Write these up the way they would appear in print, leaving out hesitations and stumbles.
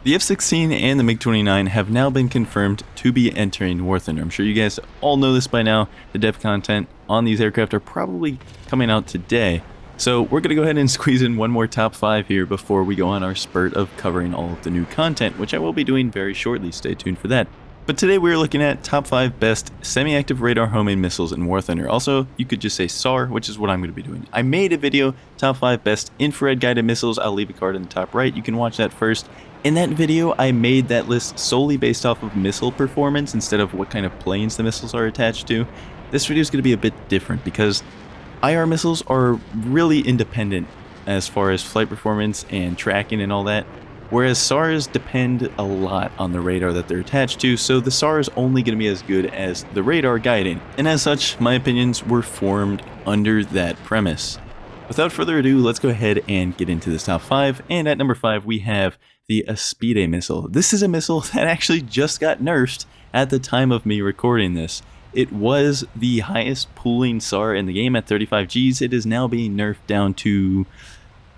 The F-16 and the MiG-29 have now been confirmed to be entering War Thunder. I'm sure you guys all know this by now. The dev content on these aircraft are probably coming out today. So we're going to go ahead and squeeze in one more top 5 here before we go on our spurt of covering all of the new content, which I will be doing very shortly. Stay tuned for that. But today we're looking at top 5 best semi-active radar homing missiles in War Thunder. Also, you could just say SAR, which is what I'm going to be doing. I made a video, top 5 best infrared guided missiles. I'll leave a card in the top right. You can watch that first. In that video, I made that list solely based off of missile performance instead of what kind of planes the missiles are attached to. This video is going to be a bit different because IR missiles are really independent as far as flight performance and tracking and all that, whereas SARs depend a lot on the radar that they're attached to, so the SAR is only going to be as good as the radar guiding, and as such, my opinions were formed under that premise. Without further ado, let's go ahead and get into this top 5, and at number 5 we have the Aspide missile. This is a missile that actually just got nerfed at the time of me recording this. It was the highest pooling SAR in the game at 35 Gs. It is now being nerfed down to,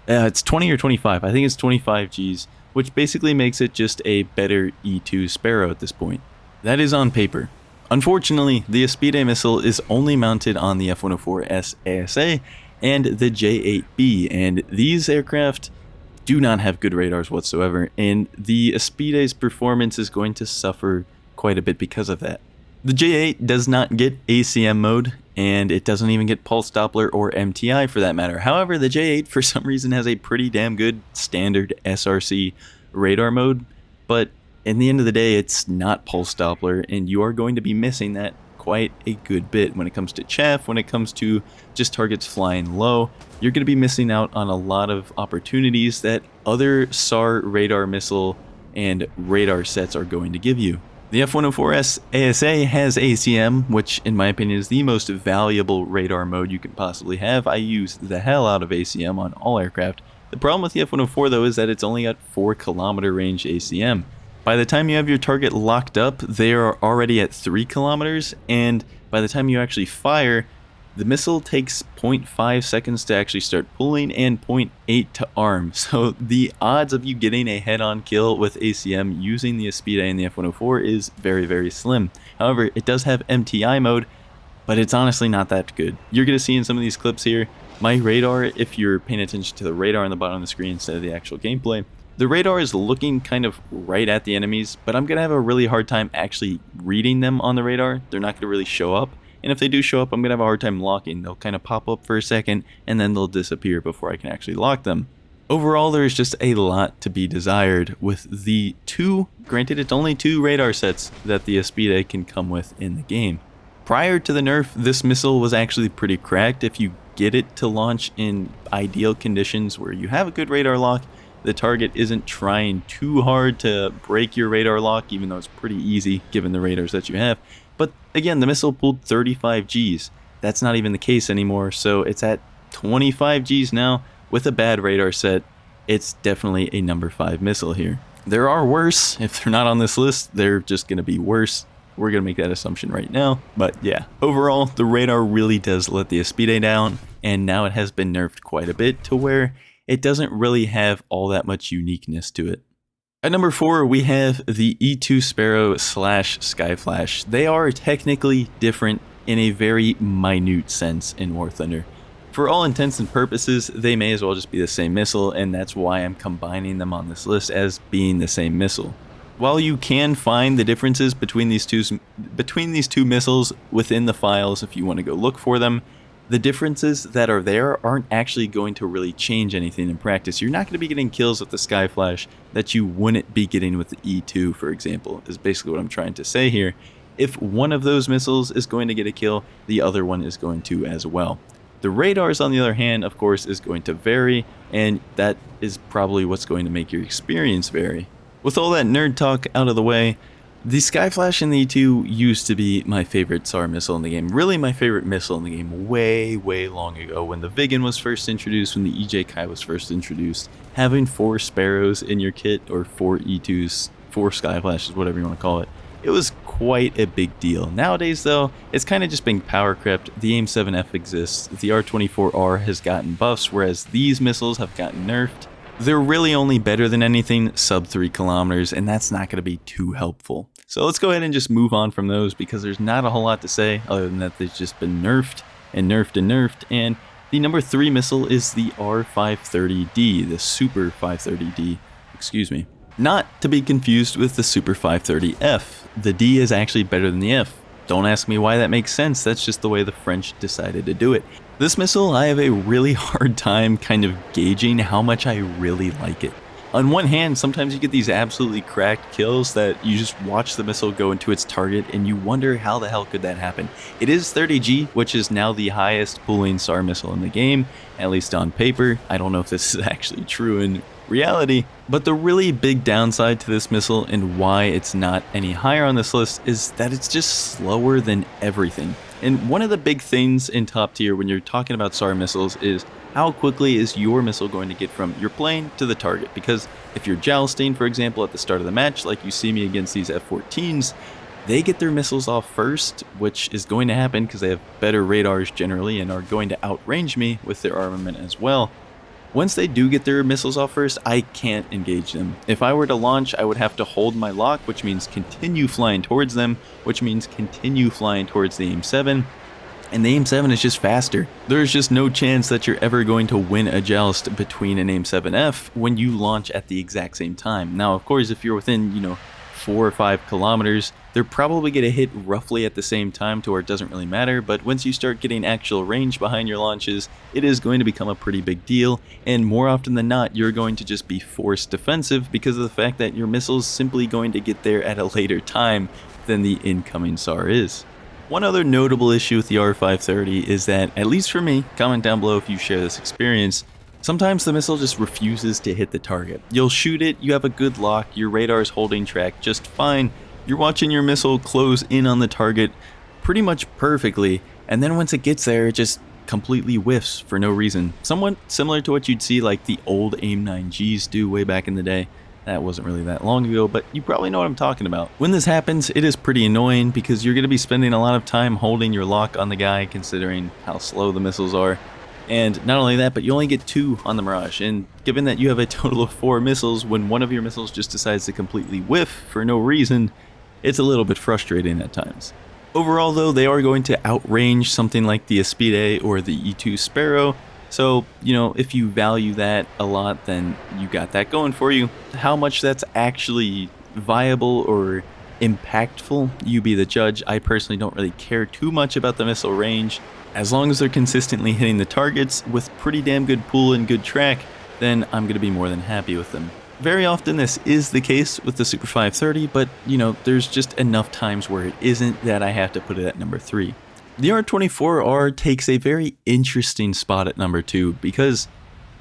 it's 20 or 25. I think it's 25 Gs, which basically makes it just a better E2 Sparrow at this point. That is on paper. Unfortunately, the Aspide missile is only mounted on the F-104S ASA and the J-8B, and these aircraft do not have good radars whatsoever, and the Aspide's performance is going to suffer quite a bit because of that. The J8 does not get ACM mode, and it doesn't even get pulse Doppler or MTI for that matter. However, the J8 for some reason has a pretty damn good standard SRC radar mode, but in the end of the day, it's not pulse Doppler, and you are going to be missing that quite a good bit when it comes to chaff, when it comes to just targets flying low. You're going to be missing out on a lot of opportunities that other SAR radar missile and radar sets are going to give you. The F-104S ASA has ACM, which in my opinion is the most valuable radar mode you can possibly have. I use the hell out of ACM on all aircraft. The problem with the F-104 though is that it's only got 4 kilometer range ACM. By the time you have your target locked up, they are already at 3 kilometers, and by the time you actually fire, the missile takes 0.5 seconds to actually start pulling and 0.8 to arm. So the odds of you getting a head-on kill with ACM using the Aspide and the F-104 is very, very slim. However, it does have MTI mode, but it's honestly not that good. You're going to see in some of these clips here, my radar, if you're paying attention to the radar on the bottom of the screen instead of the actual gameplay, the radar is looking kind of right at the enemies, but I'm going to have a really hard time actually reading them on the radar. They're not going to really show up. And if they do show up, I'm going to have a hard time locking. They'll kind of pop up for a second, and then they'll disappear before I can actually lock them. Overall, there's just a lot to be desired with the 2, granted it's only 2 radar sets that the Aspide can come with in the game. Prior to the nerf, this missile was actually pretty cracked. If you get it to launch in ideal conditions where you have a good radar lock, the target isn't trying too hard to break your radar lock, even though it's pretty easy given the radars that you have. But again, the missile pulled 35 Gs. That's not even the case anymore, so it's at 25 Gs now. With a bad radar set, it's definitely a number 5 missile here. There are worse. If they're not on this list, they're just going to be worse. We're going to make that assumption right now. But yeah, overall, the radar really does let the Aspide down, and now it has been nerfed quite a bit to where it doesn't really have all that much uniqueness to it. At number 4, we have the E2 Sparrow / SKYFLASH. They are technically different in a very minute sense in War Thunder. For all intents and purposes, they may as well just be the same missile, and that's why I'm combining them on this list as being the same missile. While you can find the differences between these two missiles within the files if you want to go look for them, the differences that are there aren't actually going to really change anything in practice. You're not going to be getting kills with the SKYFLASH that you wouldn't be getting with the E2, for example, is basically what I'm trying to say here. If one of those missiles is going to get a kill, the other one is going to as well. The radars, on the other hand, of course, is going to vary, and that is probably what's going to make your experience vary. With all that nerd talk out of the way, the SKYFLASH and the E2 used to be my favorite SAR missile in the game. Really my favorite missile in the game way, way long ago. When the Viggen was first introduced, when the EJ Kai was first introduced, having 4 Sparrows in your kit, or 4 E2s, 4 SKYFLASHs, whatever you want to call it, it was quite a big deal. Nowadays though, it's kind of just been power crept. The AIM-7F exists, the R-24R has gotten buffs, whereas these missiles have gotten nerfed. they're really only better than anything sub 3 kilometers, and that's not going to be too helpful. So let's go ahead and just move on from those, because there's not a whole lot to say other than that they've just been nerfed and nerfed and nerfed. And the number 3 missile is the R530D, the Super 530D, excuse me. Not to be confused with the Super 530F. The D is actually better than the F. Don't ask me why that makes sense, that's just the way the French decided to do it. This missile, I have a really hard time kind of gauging how much I really like it. On one hand, sometimes you get these absolutely cracked kills that you just watch the missile go into its target and you wonder how the hell could that happen. It is 30G, which is now the highest pooling SAR missile in the game, at least on paper. I don't know if this is actually true in reality, but the really big downside to this missile and why it's not any higher on this list is that it's just slower than everything. And one of the big things in top tier when you're talking about SAR missiles is how quickly is your missile going to get from your plane to the target? Because if you're jousting, for example, at the start of the match, like you see me against these F-14s, they get their missiles off first, which is going to happen because they have better radars generally and are going to outrange me with their armament as well. Once they do get their missiles off first, I can't engage them. If I were to launch, I would have to hold my lock, which means continue flying towards them, which means continue flying towards the AIM-7. And the AIM-7 is just faster. There's just no chance that you're ever going to win a joust between an AIM-7F when you launch at the exact same time. Now, of course, if you're within, 4 or 5 kilometers, they're probably going to hit roughly at the same time to where it doesn't really matter, but once you start getting actual range behind your launches, it is going to become a pretty big deal, and more often than not, you're going to just be forced defensive because of the fact that your missile's simply going to get there at a later time than the incoming SAR is. One other notable issue with the R530 is that, at least for me, comment down below if you share this experience, sometimes the missile just refuses to hit the target. You'll shoot it, you have a good lock, your radar's holding track just fine, you're watching your missile close in on the target pretty much perfectly, and then once it gets there, it just completely whiffs for no reason. Somewhat similar to what you'd see like the old AIM-9Gs do way back in the day. That wasn't really that long ago, but you probably know what I'm talking about. When this happens, it is pretty annoying because you're going to be spending a lot of time holding your lock on the guy considering how slow the missiles are. And not only that, but you only get 2 on the Mirage, and given that you have a total of 4 missiles, when one of your missiles just decides to completely whiff for no reason, it's a little bit frustrating at times. Overall though, they are going to outrange something like the Aspide or the E2 Sparrow, so, if you value that a lot, then you got that going for you. How much that's actually viable or impactful, you be the judge. I personally don't really care too much about the missile range. As long as they're consistently hitting the targets with pretty damn good pull and good track, then I'm going to be more than happy with them. Very often this is the case with the Super 530, but, there's just enough times where it isn't that I have to put it at number 3. The R24R takes a very interesting spot at number 2 because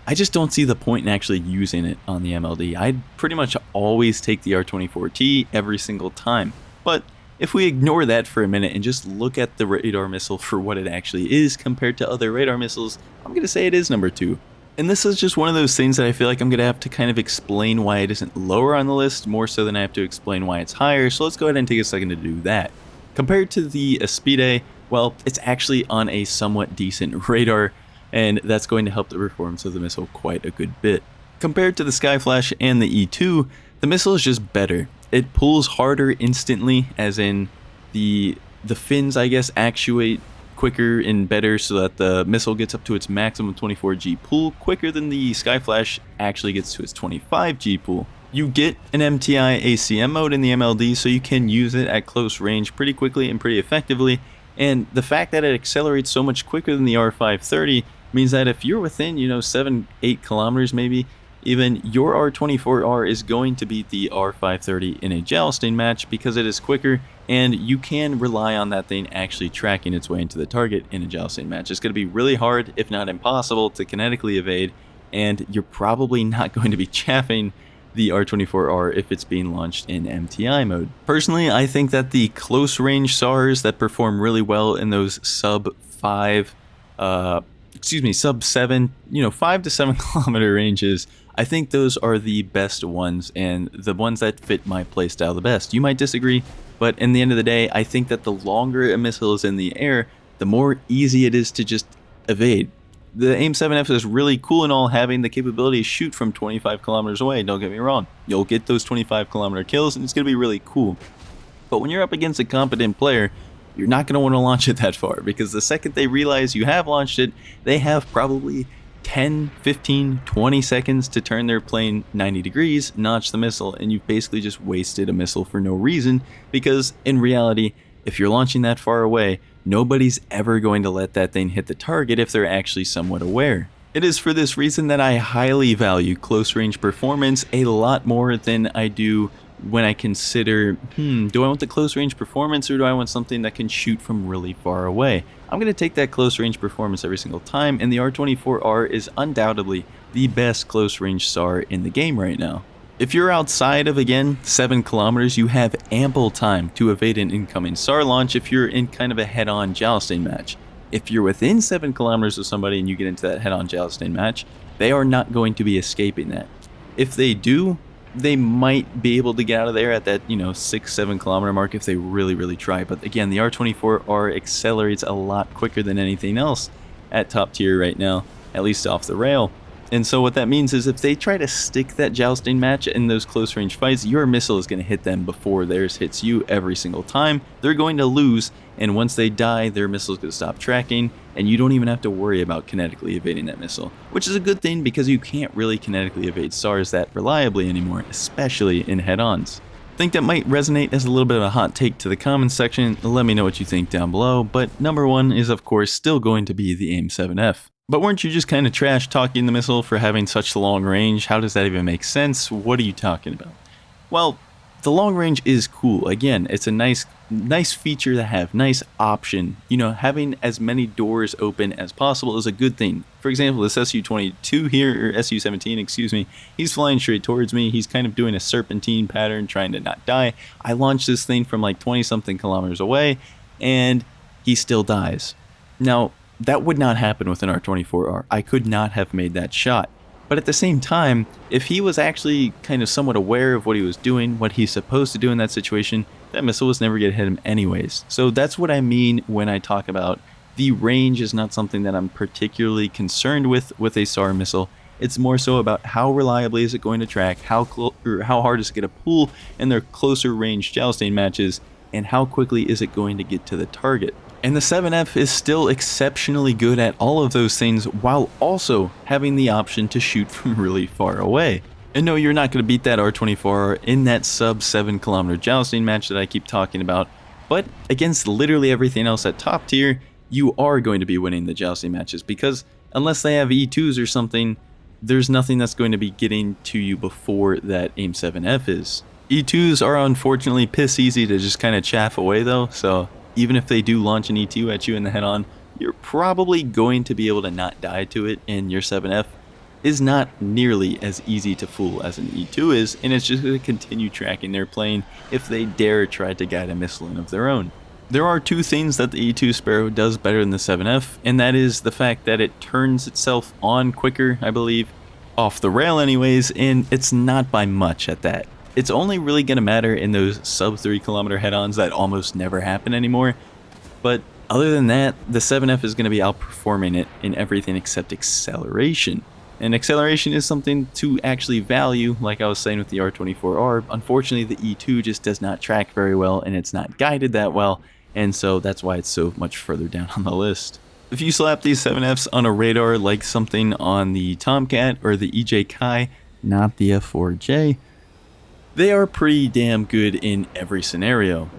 I just don't see the point in actually using it on the MLD. I'd pretty much always take the R24T every single time. But if we ignore that for a minute and just look at the radar missile for what it actually is compared to other radar missiles, I'm going to say it is number 2. And this is just one of those things that I feel like I'm going to have to kind of explain why it isn't lower on the list more so than I have to explain why it's higher. So let's go ahead and take a second to do that. Compared to the Aspide, well, it's actually on a somewhat decent radar, and that's going to help the performance of the missile quite a good bit. Compared to the SKYFLASH and the E2, the missile is just better. It pulls harder instantly, as in the fins, I guess, actuate quicker and better so that the missile gets up to its maximum 24G pull quicker than the SKYFLASH actually gets to its 25G pull. You get an MTI ACM mode in the MLD, so you can use it at close range pretty quickly and pretty effectively. And the fact that it accelerates so much quicker than the R530 means that if you're within, 7-8 kilometers maybe, even your R24R is going to beat the R530 in a jousting match because it is quicker, and you can rely on that thing actually tracking its way into the target in a jousting match. It's going to be really hard, if not impossible, to kinetically evade, and you're probably not going to be chaffing the R24R if it's being launched in MTI mode. Personally, I think that the close range SARs that perform really well in those sub 7, 5 to 7 kilometer ranges, I think those are the best ones and the ones that fit my playstyle the best. You might disagree, but in the end of the day, I think that the longer a missile is in the air, the more easy it is to just evade. The AIM-7F is really cool and all, having the capability to shoot from 25 kilometers away, don't get me wrong. You'll get those 25-kilometer kills and it's going to be really cool. But when you're up against a competent player, you're not going to want to launch it that far, because the second they realize you have launched it, they have probably 10, 15, 20 seconds to turn their plane 90 degrees, notch the missile, and you've basically just wasted a missile for no reason, because in reality, if you're launching that far away, nobody's ever going to let that thing hit the target if they're actually somewhat aware. It is for this reason that I highly value close range performance a lot more than I do when I consider, do I want the close range performance or do I want something that can shoot from really far away? I'm going to take that close range performance every single time, and the R24R is undoubtedly the best close range SAR in the game right now. If you're outside of, again, 7 kilometers, you have ample time to evade an incoming SAR launch if you're in kind of a head-on jousting match. If you're within 7 kilometers of somebody and you get into that head-on jousting match, they are not going to be escaping that. If they do, they might be able to get out of there at that, 6-7 kilometer mark if they really try. But again, the R24R accelerates a lot quicker than anything else at top tier right now, at least off the rail. And so what that means is if they try to stick that jousting match in those close range fights, your missile is going to hit them before theirs hits you every single time. They're going to lose, and once they die, their missile is going to stop tracking, and you don't even have to worry about kinetically evading that missile, which is a good thing because you can't really kinetically evade SARs that reliably anymore, especially in head-ons. I think that might resonate as a little bit of a hot take to the comments section. Let me know what you think down below, but number one is of course still going to be the AIM-7F. But weren't you just kind of trash talking the missile for having such long range? How does that even make sense? What are you talking about? Well, the long range is cool. Again, it's a nice feature to have, nice option. Having as many doors open as possible is a good thing. For example, this SU-22 here, or SU-17, excuse me, he's flying straight towards me. He's kind of doing a serpentine pattern, trying to not die. I launched this thing from like 20-something kilometers away, and he still dies. Now, that would not happen with an R24R. I could not have made that shot. But at the same time, if he was actually kind of somewhat aware of what he was doing, what he's supposed to do in that situation, that missile was never going to hit him anyways. So that's what I mean when I talk about the range is not something that I'm particularly concerned with a SAR missile. It's more so about how reliably is it going to track, how hard is it going to pull in their closer range jousting matches, and how quickly is it going to get to the target. And the 7F is still exceptionally good at all of those things while also having the option to shoot from really far away. And no, you're not going to beat that R24R in that sub 7 kilometer jousting match that I keep talking about, but against literally everything else at top tier, you are going to be winning the jousting matches, because unless they have E2s or something, there's nothing that's going to be getting to you before that AIM-7F is. E2s are unfortunately piss easy to just kind of chaff away though, so even if they do launch an E2 at you in the head-on, you're probably going to be able to not die to it, and your 7F is not nearly as easy to fool as an E2 is, and it's just going to continue tracking their plane if they dare try to guide a missile in of their own. There are two things that the E2 Sparrow does better than the 7F, and that is the fact that it turns itself on quicker, I believe, off the rail anyways, and it's not by much at that. It's only really going to matter in those sub 3 kilometer head-ons that almost never happen anymore. But other than that, the 7F is going to be outperforming it in everything except acceleration. And acceleration is something to actually value, like I was saying with the R24R. Unfortunately, the E2 just does not track very well, and it's not guided that well, and so that's why it's so much further down on the list. If you slap these 7Fs on a radar like something on the Tomcat or the EJ Kai, not the F4J, they are pretty damn good in every scenario.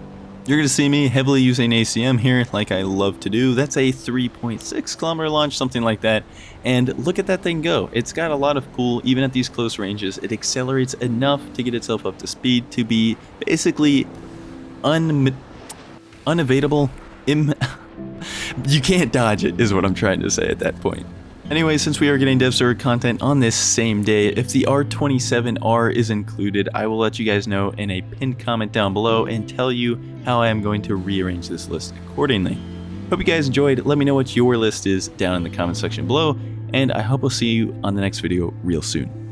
You're going to see me heavily using ACM here, like I love to do. That's a 3.6 kilometer launch, something like that. And look at that thing go. It's got a lot of pull, even at these close ranges. It accelerates enough to get itself up to speed to be basically unevadable. You can't dodge it, is what I'm trying to say at that point. Anyway, since we are getting dev server content on this same day, if the R27R is included, I will let you guys know in a pinned comment down below and tell you how I am going to rearrange this list accordingly. Hope you guys enjoyed. Let me know what your list is down in the comment section below, and I hope I'll see you on the next video real soon.